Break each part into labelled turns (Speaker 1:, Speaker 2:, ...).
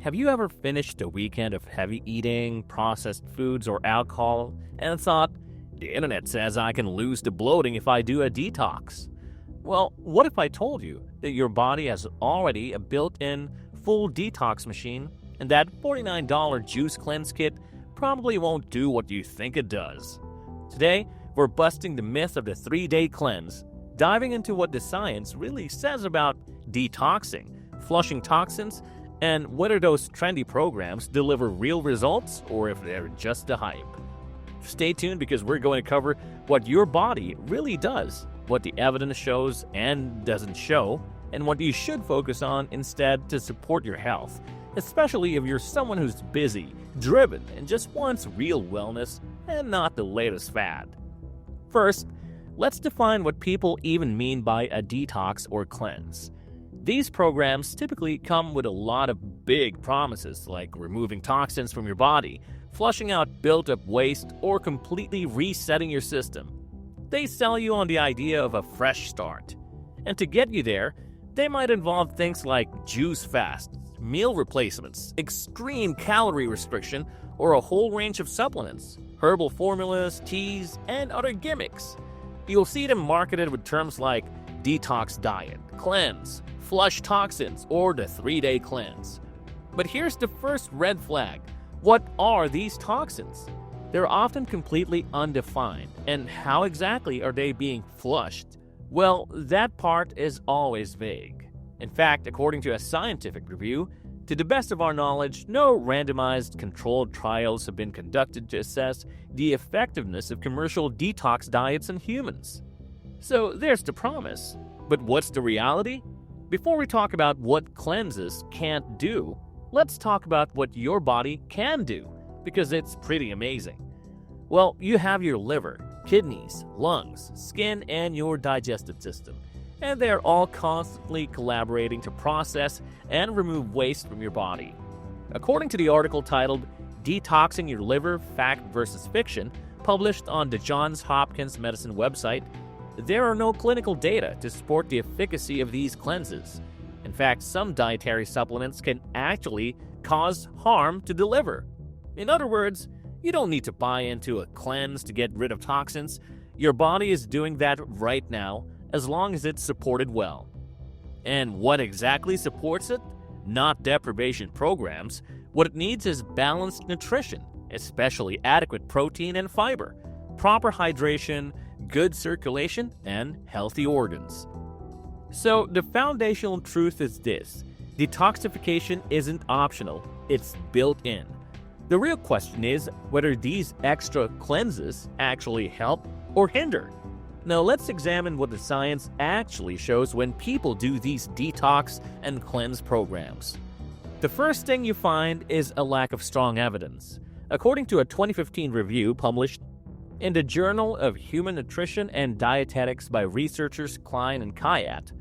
Speaker 1: Have you ever finished a weekend of heavy eating, processed foods, or alcohol and thought, the internet says I can lose the bloating if I do a detox? Well, what if I told you that your body has already a built-in full detox machine and that $49 juice cleanse kit probably won't do what you think it does? Today, we're busting the myth of the 3-day cleanse, diving into what the science really says about detoxing, flushing toxins, and whether those trendy programs deliver real results or if they're just a hype. Stay tuned because we're going to cover what your body really does, what the evidence shows and doesn't show, and what you should focus on instead to support your health, especially if you're someone who's busy, driven, and just wants real wellness and not the latest fad. First, let's define what people even mean by a detox or cleanse. These programs typically come with a lot of big promises like removing toxins from your body, flushing out built-up waste, or completely resetting your system. They sell you on the idea of a fresh start. And to get you there, they might involve things like juice fasts, meal replacements, extreme calorie restriction, or a whole range of supplements, herbal formulas, teas, and other gimmicks. You'll see them marketed with terms like detox diet, cleanse, flush toxins, or the 3-day cleanse. But here's the first red flag. What are these toxins? They're often completely undefined, and how exactly are they being flushed? Well, that part is always vague. In fact, according to a scientific review, to the best of our knowledge, no randomized controlled trials have been conducted to assess the effectiveness of commercial detox diets in humans. So there's the promise. But what's the reality? Before we talk about what cleanses can't do, let's talk about what your body can do, because it's pretty amazing. Well, you have your liver, kidneys, lungs, skin, and your digestive system, and they're all constantly collaborating to process and remove waste from your body. According to the article titled Detoxing Your Liver, Fact versus Fiction, published on the Johns Hopkins medicine website, there are no clinical data to support the efficacy of these cleanses. In fact, some dietary supplements can actually cause harm to the liver. In other words, you don't need to buy into a cleanse to get rid of toxins. Your body is doing that right now, as long as it's supported well. And what exactly supports it? Not deprivation programs. What it needs is balanced nutrition, especially adequate protein and fiber, proper hydration, good circulation, and healthy organs. So the foundational truth is this: detoxification isn't optional, it's built in. The real question is whether these extra cleanses actually help or hinder. Now let's examine what the science actually shows when people do these detox and cleanse programs. The first thing you find is a lack of strong evidence. According to a 2015 review published in the Journal of Human Nutrition and Dietetics by researchers Klein and Kayat,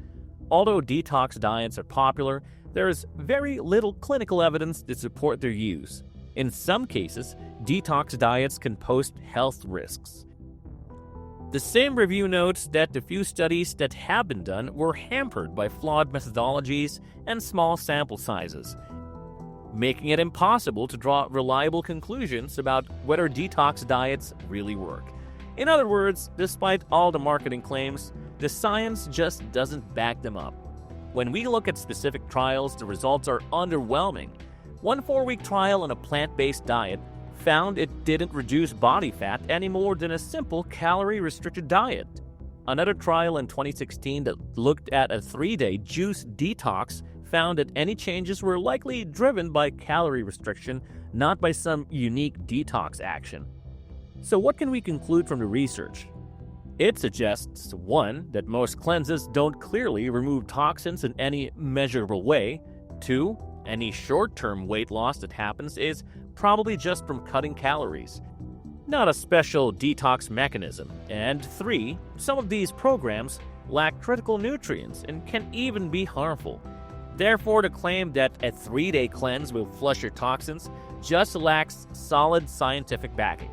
Speaker 1: although detox diets are popular, there is very little clinical evidence to support their use. In some cases, detox diets can pose health risks. The same review notes that the few studies that have been done were hampered by flawed methodologies and small sample sizes, making it impossible to draw reliable conclusions about whether detox diets really work. In other words, despite all the marketing claims, the science just doesn't back them up. When we look at specific trials, the results are underwhelming. One 4-week trial on a plant-based diet found it didn't reduce body fat any more than a simple calorie-restricted diet. Another trial in 2016 that looked at a 3-day juice detox found that any changes were likely driven by calorie restriction, not by some unique detox action. So what can we conclude from the research? It suggests, 1, that most cleanses don't clearly remove toxins in any measurable way. 2, any short-term weight loss that happens is probably just from cutting calories, not a special detox mechanism. And 3, some of these programs lack critical nutrients and can even be harmful. Therefore, the claim that a 3-day cleanse will flush your toxins just lacks solid scientific backing.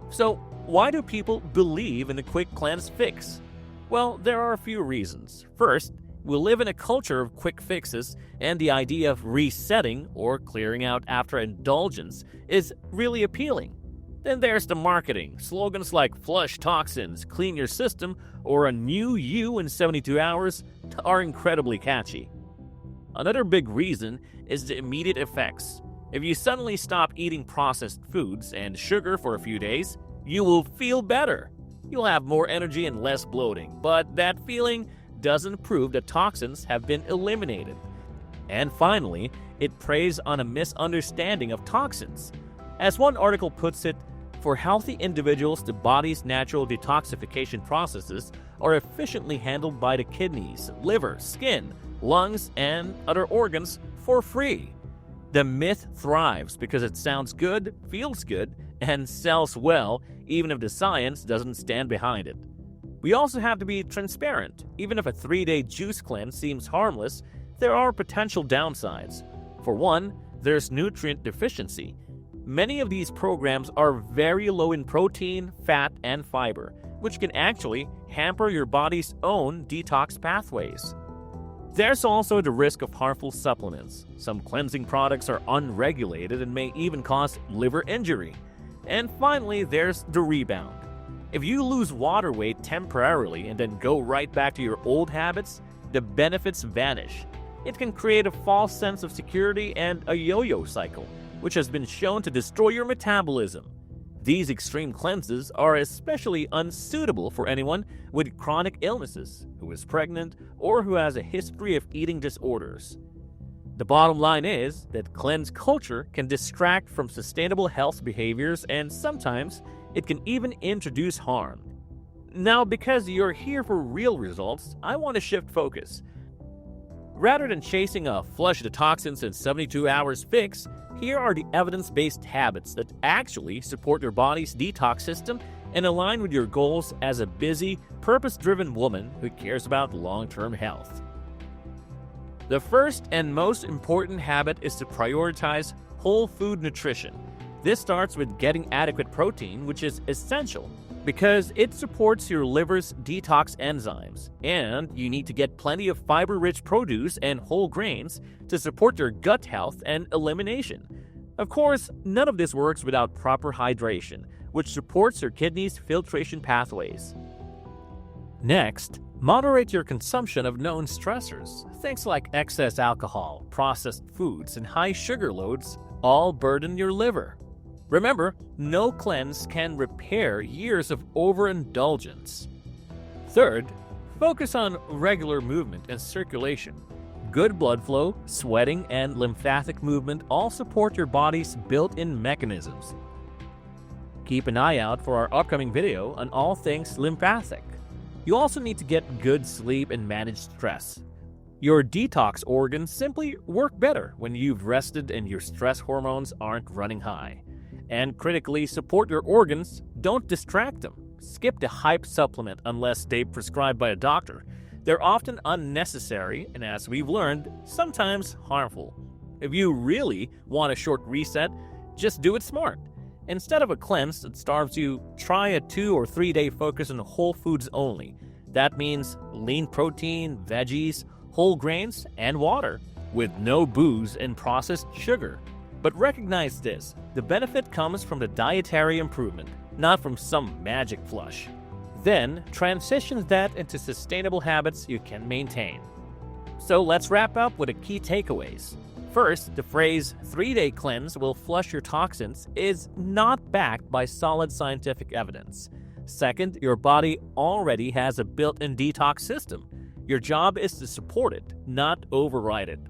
Speaker 1: So, why do people believe in the quick cleanse fix? Well, there are a few reasons. First, We live in a culture of quick fixes, and the idea of resetting or clearing out after indulgence is really appealing. Then there's the marketing. Slogans like flush toxins, clean your system, or a new you in 72 hours are incredibly catchy. Another big reason is the immediate effects. If you suddenly stop eating processed foods and sugar for a few days, you will feel better. You'll have more energy and less bloating, but that feeling doesn't prove that toxins have been eliminated. And finally, it preys on a misunderstanding of toxins. As one article puts it, for healthy individuals, the body's natural detoxification processes are efficiently handled by the kidneys, liver, skin, lungs, and other organs for free. The myth thrives because it sounds good, feels good, and sells well, even if the science doesn't stand behind it. We also have to be transparent. Even if a 3-day juice cleanse seems harmless, there are potential downsides. For one, there's nutrient deficiency. Many of these programs are very low in protein, fat, and fiber, which can actually hamper your body's own detox pathways. There's also the risk of harmful supplements. Some cleansing products are unregulated and may even cause liver injury. And finally, there's the rebound. If you lose water weight temporarily and then go right back to your old habits, the benefits vanish. It can create a false sense of security and a yo-yo cycle, which has been shown to destroy your metabolism. These extreme cleanses are especially unsuitable for anyone with chronic illnesses, who is pregnant, or who has a history of eating disorders. The bottom line is that cleanse culture can distract from sustainable health behaviors, and sometimes it can even introduce harm. Now, because you're here for real results, I want to shift focus. Rather than chasing a flush the toxins in 72 hours fix, here are the evidence-based habits that actually support your body's detox system and align with your goals as a busy, purpose-driven woman who cares about long-term health. The first and most important habit is to prioritize whole food nutrition. This starts with getting adequate protein, which is essential because it supports your liver's detox enzymes, and you need to get plenty of fiber-rich produce and whole grains to support your gut health and elimination. Of course, none of this works without proper hydration, which supports your kidneys' filtration pathways. Next, moderate your consumption of known stressors. Things like excess alcohol, processed foods, and high sugar loads all burden your liver. Remember, no cleanse can repair years of overindulgence. Third, focus on regular movement and circulation. Good blood flow, sweating, and lymphatic movement all support your body's built-in mechanisms. Keep an eye out for our upcoming video on all things lymphatic. You also need to get good sleep and manage stress. Your detox organs simply work better when you've rested and your stress hormones aren't running high. And critically, support your organs, don't distract them. Skip the hype supplement unless they're prescribed by a doctor. They're often unnecessary and, as we've learned, sometimes harmful. If you really want a short reset, just do it smart. Instead of a cleanse that starves you, try a 2 or 3 day focus on whole foods only. That means lean protein, veggies, whole grains, and water, with no booze and processed sugar. But recognize this, the benefit comes from the dietary improvement, not from some magic flush. Then, transition that into sustainable habits you can maintain. So let's wrap up with the key takeaways. First, the phrase 3-day cleanse will flush your toxins is not backed by solid scientific evidence. Second, your body already has a built-in detox system. Your job is to support it, not override it.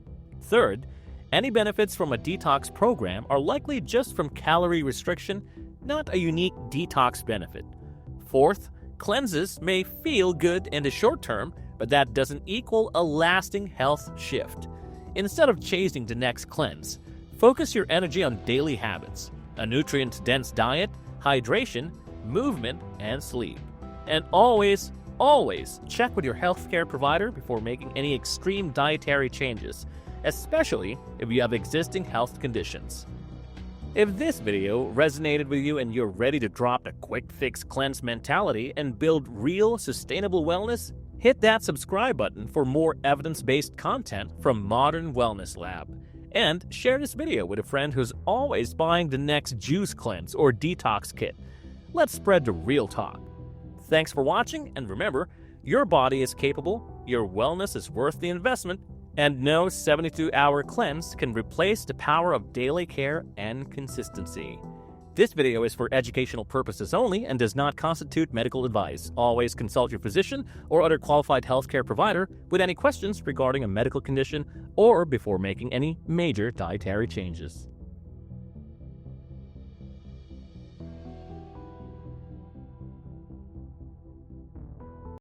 Speaker 1: Third, any benefits from a detox program are likely just from calorie restriction, not a unique detox benefit. Fourth, cleanses may feel good in the short term, but that doesn't equal a lasting health shift. Instead of chasing the next cleanse, focus your energy on daily habits, a nutrient-dense diet, hydration, movement, and sleep. And always check with your healthcare provider before making any extreme dietary changes, especially if you have existing health conditions. If this video resonated with you and you're ready to drop the quick fix cleanse mentality and build real sustainable wellness, Hit that subscribe button for more evidence-based content from Modern Wellness Lab. And share this video with a friend who's always buying the next juice cleanse or detox kit. Let's spread the real talk. Thanks for watching, and remember, your body is capable, your wellness is worth the investment, and no 72-hour cleanse can replace the power of daily care and consistency. This video is for educational purposes only and does not constitute medical advice. Always consult your physician or other qualified healthcare provider with any questions regarding a medical condition or before making any major dietary changes.